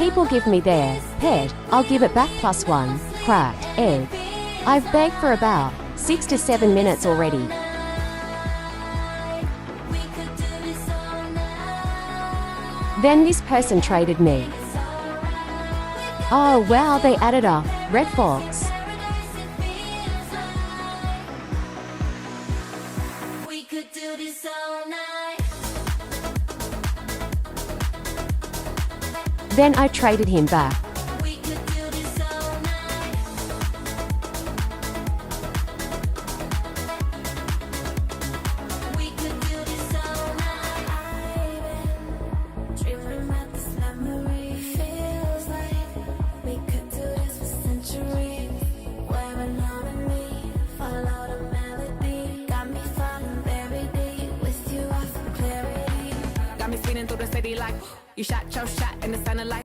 People give me their pet, I'll give it back +1, cracked egg. I've begged for about 6 to 7 minutes already. Then this person traded me. Oh wow, they added a red fox. We could do this all night. Then I traded him back. We could do this all night. We could do this all night. I've been dreaming about this memory. Feels like we could do this for centuries. Wearing on me, follow the melody. Got me falling very deep. With you, I feel clarity. Got me speeding through the city like you shot your shot and it sounded like